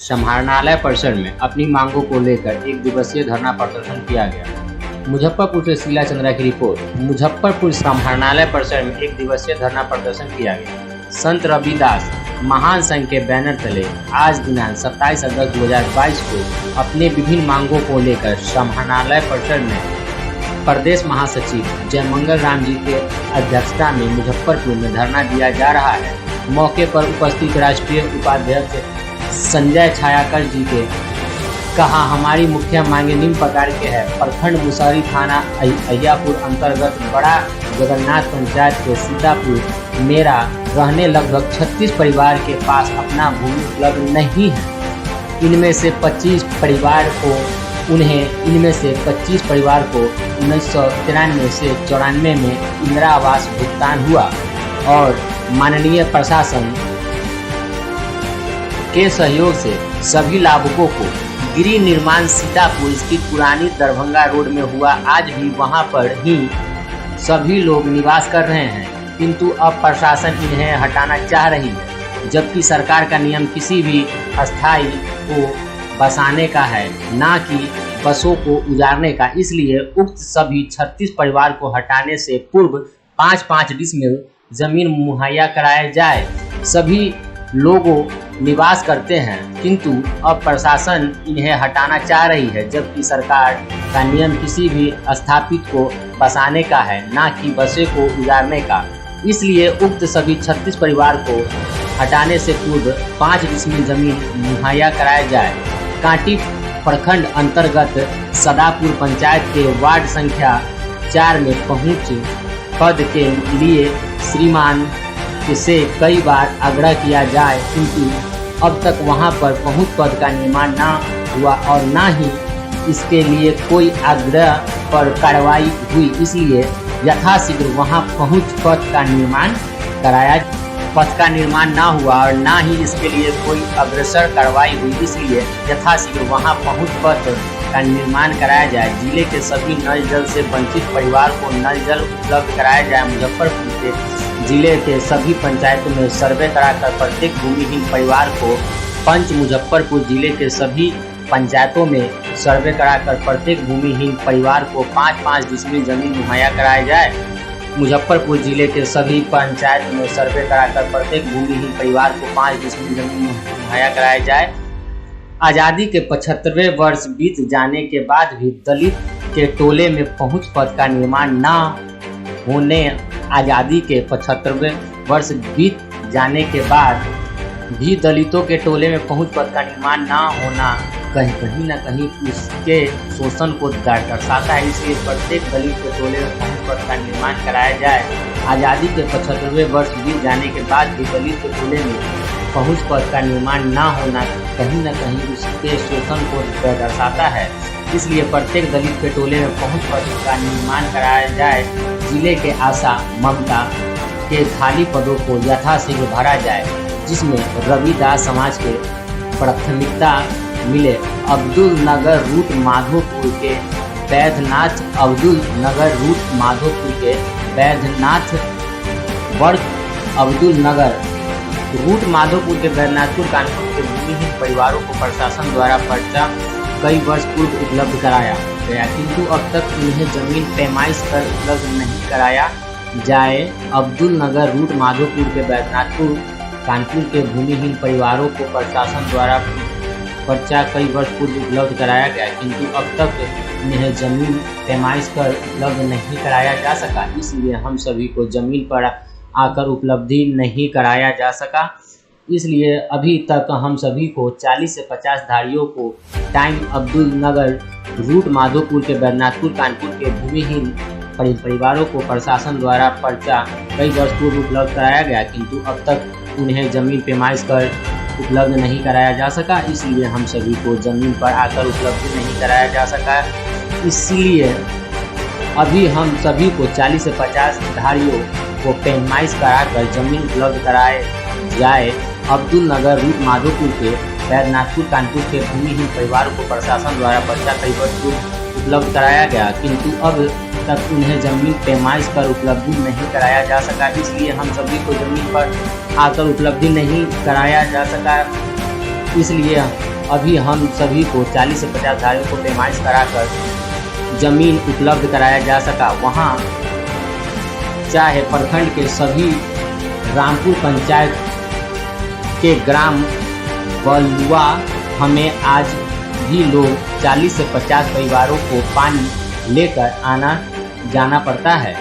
समाहरणालय परिसर में अपनी मांगों को लेकर एक दिवसीय धरना प्रदर्शन किया गया। मुजफ्फरपुर से शीला चंद्रा की रिपोर्ट। मुजफ्फरपुर समाहरणालय परिसर में एक दिवसीय धरना प्रदर्शन किया गया। संत रविदास महान संघ के बैनर तले आज दिनांक 27 अगस्त 2022 को अपने विभिन्न मांगों को लेकर समाहरणालय परिसर में प्रदेश महासचिव जयमंगल राम जी के अध्यक्षता में मुजफ्फरपुर में धरना दिया जा रहा है। मौके पर उपस्थित राष्ट्रीय उपाध्यक्ष संजय छायाकर जी के कहा, हमारी मुख्य मांगे निम्न प्रकार के है। प्रखंड मुसहरी थाना अहियापुर अंतर्गत बड़ा जगन्नाथ पंचायत के सीतापुर मेरा रहने लगभग 36 परिवार के पास अपना भूमि उपलब्ध नहीं है। इनमें से 25 परिवार को 1993 से 94 में इंदिरा आवास भुगतान हुआ और माननीय प्रशासन के सहयोग से सभी लाभुकों को गृह निर्माण सीतापुर स्थित पुरानी दरभंगा रोड में हुआ। आज भी वहां पर ही सभी लोग निवास कर रहे हैं, किंतु अब प्रशासन इन्हें हटाना चाह रही है, जबकि सरकार का नियम किसी भी अस्थायी को बसाने का है, ना कि बसों को उजाड़ने का। इसलिए उक्त सभी 36 परिवार को हटाने से पूर्व 5-5 डिसमिल जमीन मुहैया कराया जाए। सभी लोगों निवास करते हैं, किंतु अब प्रशासन इन्हें हटाना चाह रही है, जबकि सरकार का नियम किसी भी स्थापित को बसाने का है, ना कि बसे को उजाड़ने का। इसलिए उक्त सभी 36 परिवार को हटाने से पूर्व 5 डिसमिल जमीन मुहैया कराया जाए। कांटी प्रखंड अंतर्गत सदापुर पंचायत के वार्ड संख्या 4 में पहुंच पद के लिए श्रीमान से कई बार आग्रह किया जाए, किंतु अब तक वहां पर पहुंच पद का निर्माण ना हुआ और ना ही इसके लिए कोई आग्रह पर कार्रवाई हुई। इसलिए यथाशीघ्र वहां पहुंच पद का निर्माण ना हुआ और ना ही इसके लिए कोई अग्रसर कार्रवाई हुई। इसलिए यथाशीघ्र वहां पहुंच पद का निर्माण कराया जाए। जिले के सभी नल जल से वंचित परिवार को नल जल उपलब्ध कराया जाए। मुजफ्फरपुर के जिले के सभी पंचायतों में सर्वे कराकर प्रत्येक भूमिहीन परिवार को मुजफ्फरपुर जिले के सभी पंचायतों में सर्वे कराकर प्रत्येक भूमिहीन परिवार को 5-5 डिसमिल जमीन मुहैया कराया जाए। मुजफ्फरपुर जिले के सभी पंचायत में सर्वे कराकर प्रत्येक भूमिहीन परिवार को 5 डिसमिल जमीन मुहैया कराया जाए। आज़ादी के 75वें वर्ष बीत जाने के बाद भी दलित के टोले में पहुंच पद का निर्माण न होने, आज़ादी के 75वें वर्ष बीत जाने के बाद भी दलितों के टोले में पहुंच पद का निर्माण न होना कहीं न कहीं उसके शोषण को दर्शाता है। इसलिए प्रत्येक दलित के टोले में पहुंच पद का निर्माण कराया जाए। आज़ादी के 75वें वर्ष बीत जाने के बाद भी दलित के टोले में पहुंच पद का निर्माण न होना कहीं न कहीं उसके शोषण को दर्शाता है। इसलिए प्रत्येक दलित के टोले में पहुंच पद का निर्माण कराया जाए। जिले के आशा ममता के खाली पदों को यथाशीघ्र भरा जाए, जिसमें रविदास समाज के प्राथमिकता मिले। अब्दुल नगर रूट माधोपुर के बैद्यनाथ अब्दुल नगर रूट माधोपुर के बैद्यनाथपुर कानपुर के भूमिहीन परिवारों को प्रशासन द्वारा पर्चा कई वर्ष पूर्व उपलब्ध कराया गया, किंतु अब तक उन्हें जमीन पैमाइश कर उपलब्ध नहीं कराया जाए। अब्दुल नगर रूट माधोपुर के बैद्यनाथपुर कानपुर के भूमिहीन परिवारों को प्रशासन द्वारा पर्चा कई वर्ष पूर्व उपलब्ध कराया गया, किंतु अब तक उन्हें जमीन पैमाइश कर उपलब्ध नहीं कराया जा सका। इसलिए हम सभी को जमीन पर आकर उपलब्धि नहीं कराया जा सका। इसलिए अभी तक हम सभी को 40 से 50 धारियों को टाइम अब्दुल नगर रूट माधोपुर के बैद्यनाथपुर कानपुर के भूमिहीन परिवारों को प्रशासन द्वारा पर्चा कई वर्ष पूर्व उपलब्ध कराया गया, किंतु अब तक उन्हें जमीन पैमाइश कर उपलब्ध नहीं कराया जा सका। इसलिए हम सभी को जमीन पर आकर उपलब्ध नहीं कराया जा सका। इसलिए अभी हम सभी को 40 से 50 धारियों को पैमाइश कराकर जमीन उपलब्ध कराए जाए। अब्दुल नगर रूट माधोपुर के बैद्यनाथपुर कानपुर के भूमिहीन परिवार को प्रशासन द्वारा पर्चा कई वर्ष पूर्व उपलब्ध कराया गया, किंतु अब तक उन्हें जमीन पैमाइश कर उपलब्धि नहीं कराया जा सका। इसलिए हम सभी को जमीन पर आकर उपलब्धि नहीं कराया जा सका। इसलिए अभी हम सभी को 40 से 50 धारियों को पैमाइश कराकर जमीन उपलब्ध कराया जा सका। वहाँ चाहे प्रखंड के सभी रामपुर पंचायत के ग्राम बलुआ हमें आज भी लोग 40 से 50 परिवारों को पानी लेकर आना जाना पड़ता है।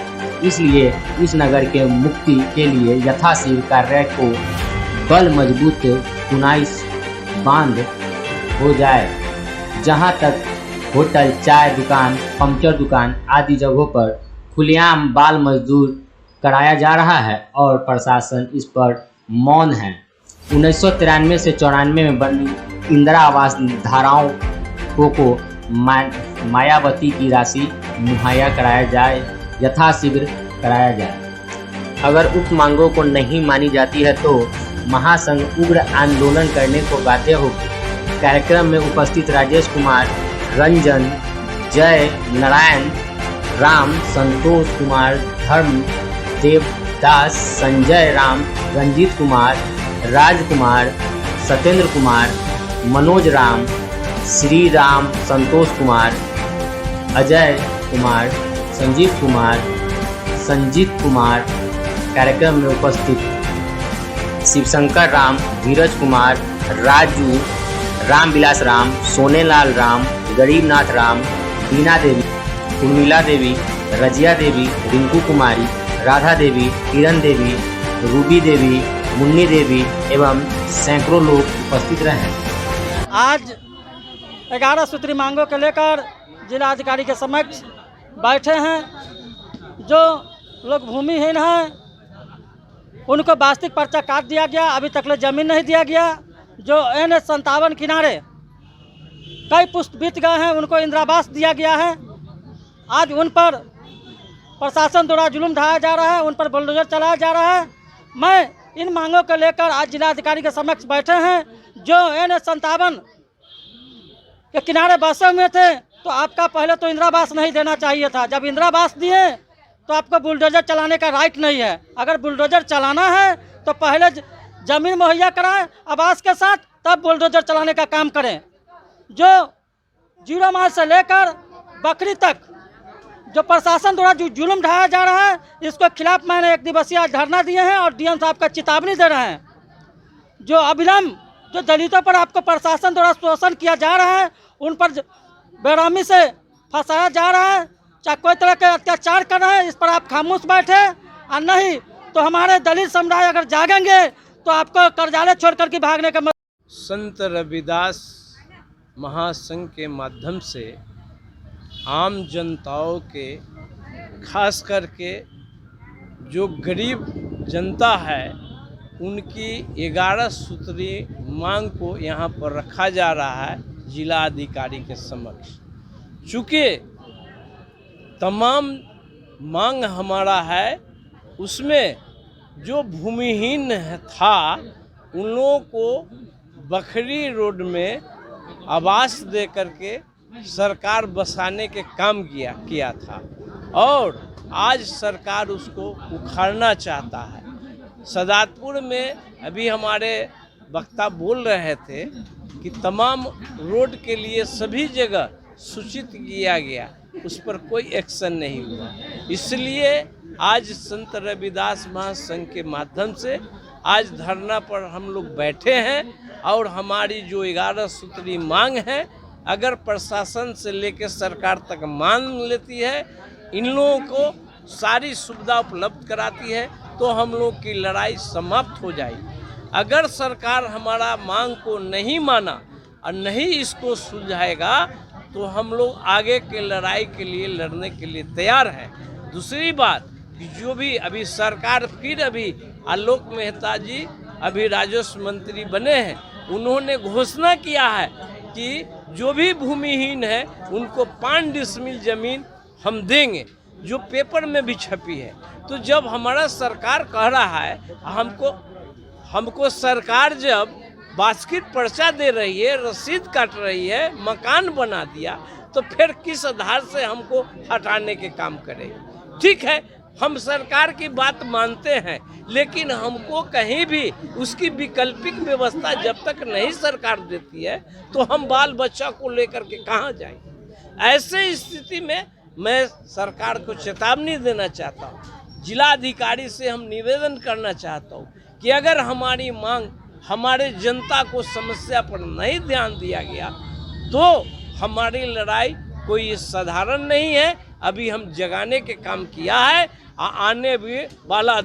इसलिए इस नगर के मुक्ति के लिए यथाशीघ्र कार्य को बल मजबूत चुनाई बांध हो जाए। जहां तक होटल, चाय दुकान, पंक्चर दुकान आदि जगहों पर खुलेआम बाल मजदूर कराया जा रहा है और प्रशासन इस पर मौन है। 1993 से 94 में बनी इंदिरा आवास धाराओं को मायावती की राशि मुहैया कराया जाए, यथाशीघ्र कराया जाए। अगर उक्त मांगों को नहीं मानी जाती है तो महासंघ उग्र आंदोलन करने को बाध्य होगी। कार्यक्रम में उपस्थित राजेश कुमार, रंजन, जय नारायण, राम, संतोष कुमार, धर्म देवदास, संजय राम, रंजीत कुमार, राजकुमार, सत्येंद्र कुमार, मनोज राम, श्री राम, संतोष कुमार, अजय कुमार, संजीव कुमार, संजीत कुमार। कार्यक्रम में उपस्थित शिवशंकर राम, धीरज कुमार, राजू, रामविलास राम, सोनेलाल राम, गरीबनाथ राम, बीना देवी, उर्मिला देवी, रजिया देवी, रिंकू कुमारी, राधा देवी, किरण देवी, रूबी देवी, मुन्नी देवी एवं सैकड़ों लोग उपस्थित रहे। आज 11 सूत्री मांगों को लेकर जिलाधिकारी के समक्ष बैठे हैं। जो लोग भूमिहीन हैं उनको वास्तविक पर्चा काट दिया गया, अभी तक जमीन नहीं दिया गया। जो NH57 किनारे कई पुष्ट बीत गए हैं उनको इंदिरावास दिया गया है। आज उन पर प्रशासन द्वारा जुल्म ढाया जा रहा है, उन पर बुलडोजर चलाया जा रहा है। मैं इन मांगों को लेकर आज जिलाधिकारी के समक्ष बैठे हैं। जो NH57 के किनारे बसे हुए थे तो आपका पहले तो इंदिरावास नहीं देना चाहिए था। जब इंदिरावास दिए तो आपको बुलडोजर चलाने का राइट नहीं है। अगर बुलडोजर चलाना है तो पहले ज़मीन मुहैया कराएं आवास के साथ, तब बुलडोजर चलाने का काम करें। जो 0 माइल से लेकर बकरी तक जो प्रशासन द्वारा जो जुल्म ढाया जा रहा है, इसके खिलाफ मैंने 1 दिवसीय धरना दिए हैं और DM साहब का चेतावनी दे रहे हैं। जो अविलंब जो दलितों पर आपको प्रशासन द्वारा शोषण किया जा रहा है, उन पर बेरहमी से फंसाया जा रहा है, चाहे कोई तरह के अत्याचार कर रहे हैं, इस पर आप खामोश बैठे और नहीं तो हमारे दलित समुदाय अगर जागेंगे तो आपको कर्जालय छोड़कर के भागने का संत रविदास महासंघ के माध्यम से आम जनताओं के खास करके जो गरीब जनता है उनकी 11 सूत्री मांग को यहाँ पर रखा जा रहा है जिला अधिकारी के समक्ष। चूँकि तमाम मांग हमारा है, उसमें जो भूमिहीन था उन लोगों को बखरी रोड में आवास दे करके सरकार बसाने के काम किया था और आज सरकार उसको उखाड़ना चाहता है। सदातपुर में अभी हमारे वक्ता बोल रहे थे कि तमाम रोड के लिए सभी जगह सूचित किया गया, उस पर कोई एक्शन नहीं हुआ। इसलिए आज संत रविदास महासंघ के माध्यम से आज धरना पर हम लोग बैठे हैं और हमारी जो 11 सूत्री मांग है, अगर प्रशासन से लेकर सरकार तक मान लेती है, इन लोगों को सारी सुविधा उपलब्ध कराती है, तो हम लोग की लड़ाई समाप्त हो जाएगी। अगर सरकार हमारा मांग को नहीं माना और नहीं इसको सुलझाएगा तो हम लोग आगे के लड़ाई के लिए लड़ने के लिए तैयार हैं। दूसरी बात कि जो भी अभी सरकार फिर अभी आलोक मेहता जी अभी राजस्व मंत्री बने हैं, उन्होंने घोषणा किया है कि जो भी भूमिहीन है उनको 5 डिसमिल जमीन हम देंगे, जो पेपर में भी छपी है। तो जब हमारा सरकार कह रहा है, हमको सरकार जब बास्केट पर्चा दे रही है, रसीद काट रही है, मकान बना दिया, तो फिर किस आधार से हमको हटाने के काम करेगी? ठीक है, हम सरकार की बात मानते हैं, लेकिन हमको कहीं भी उसकी वैकल्पिक व्यवस्था जब तक नहीं सरकार देती है तो हम बाल बच्चा को लेकर के कहाँ जाएंगे। ऐसे स्थिति में मैं सरकार को चेतावनी देना चाहता हूँ, जिलाधिकारी से हम निवेदन करना चाहता हूँ कि अगर हमारी मांग, हमारे जनता को समस्या पर नहीं ध्यान दिया गया तो हमारी लड़ाई कोई साधारण नहीं है। अभी हम जगाने के काम किया है, आने भी वाला